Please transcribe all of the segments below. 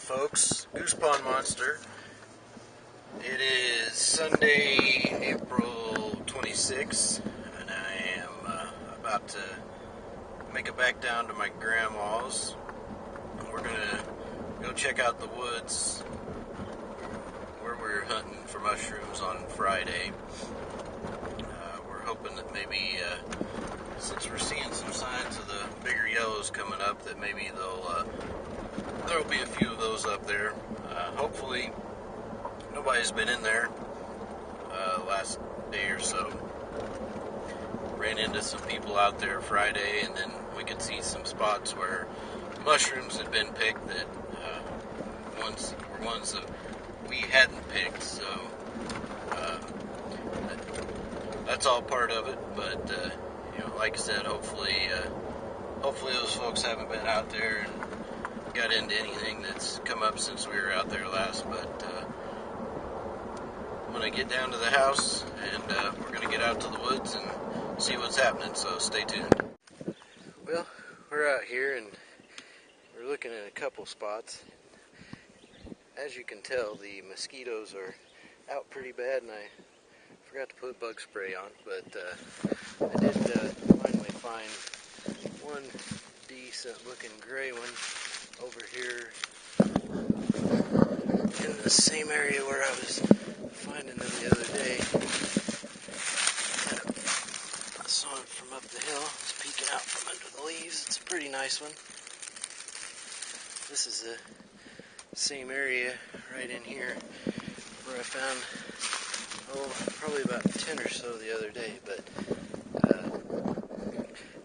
folks, Goose Pond Monster. It is Sunday, April 26th, and I am about to make it back down to my grandma's. We're gonna go check out the woods where we're hunting for mushrooms on Friday. We're hoping that maybe, since we're seeing some signs of the bigger yellows coming up, that maybe there'll be a few of those up there. Hopefully nobody's been in there last day or so. Ran into some people out there Friday, and then we could see some spots where mushrooms had been picked that were ones that we hadn't picked, so that's all part of it. But like I said, hopefully those folks haven't been out there and got into anything that's come up since we were out there last. But I'm going to get down to the house, and we're going to get out to the woods and see what's happening, so stay tuned. Well, we're out here, and we're looking at a couple spots. As you can tell, the mosquitoes are out pretty bad, and I forgot to put bug spray on, but I did finally find one decent looking gray one over here in the same area where I was finding them the other day. I saw it from up the hill. It's peeking out from under the leaves. It's a pretty nice one. This is the same area right in here where I found probably about 10 or so the other day. But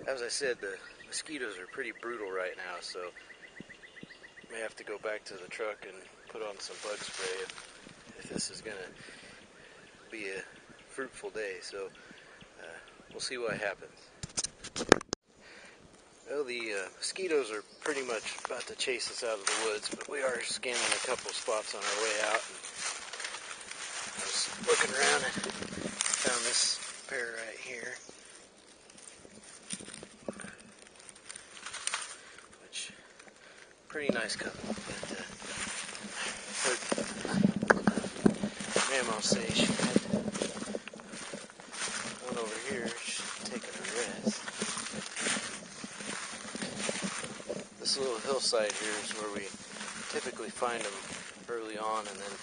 as I said, the mosquitoes are pretty brutal right now, so may have to go back to the truck and put on some bug spray if this is going to be a fruitful day. So we'll see what happens. Well, the mosquitoes are pretty much about to chase us out of the woods, but we are scanning a couple spots on our way out. And I was looking around and found this pair right here, which pretty nice couple. But heard Mama say she had one over here. She's taking a rest. This little hillside here is where we typically find them early on, and then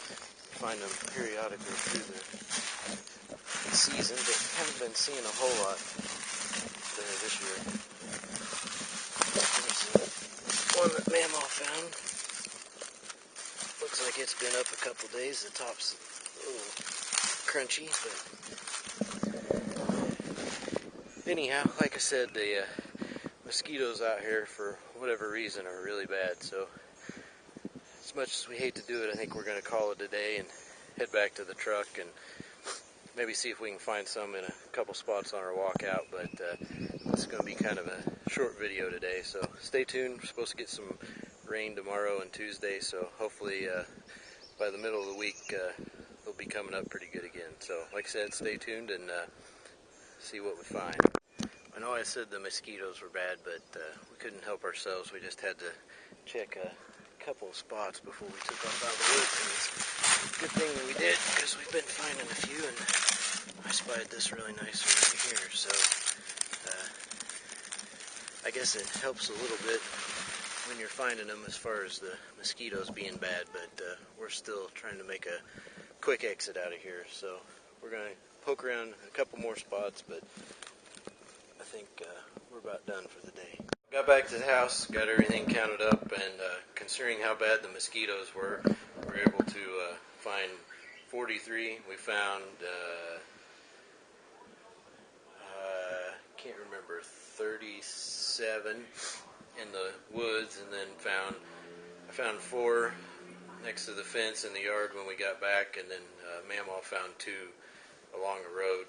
find them periodically through the season, but haven't been seeing a whole lot there this year. There's one that Mama found. Looks like it's been up a couple days. The top's a little crunchy, but anyhow, like I said, the mosquitoes out here, for whatever reason, are really bad. So as much as we hate to do it, I think we're going to call it a day and head back to the truck and maybe see if we can find some in a couple spots on our walk out. But this is going to be kind of a short video today, so stay tuned. We're supposed to get some rain tomorrow and Tuesday, so hopefully by the middle of the week they'll be coming up pretty good again. So like I said, stay tuned and see what we find. I know I said the mosquitoes were bad, but we couldn't help ourselves. We just had to check a couple of spots before we took off out of the woods, and it's a good thing that we did, because we've been finding a few, and I spied this really nice one right here. So I guess it helps a little bit when you're finding them as far as the mosquitoes being bad, but we're still trying to make a quick exit out of here. So we're going to poke around a couple more spots, but I think we're about done for the day. Got back to the house, got everything counted up, and considering how bad the mosquitoes were, we were able to find 43. We found, can't remember, 37 in the woods, and then I found 4 next to the fence in the yard when we got back, and then Mamaw found 2 along the road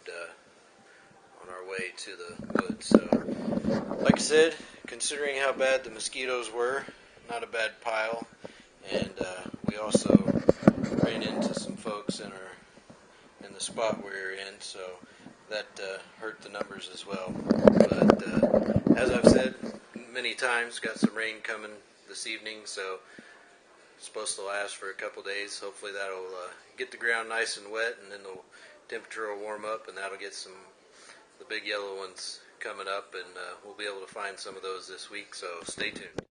on our way to the woods. So like I said, considering how bad the mosquitoes were, not a bad pile. And we also ran into some folks in the spot we were in, so that hurt the numbers as well. But as I've said many times, got some rain coming this evening, so It's supposed to last for a couple days. Hopefully that'll get the ground nice and wet, and then the temperature will warm up, and that'll get the big yellow ones coming up, and we'll be able to find some of those this week, so stay tuned.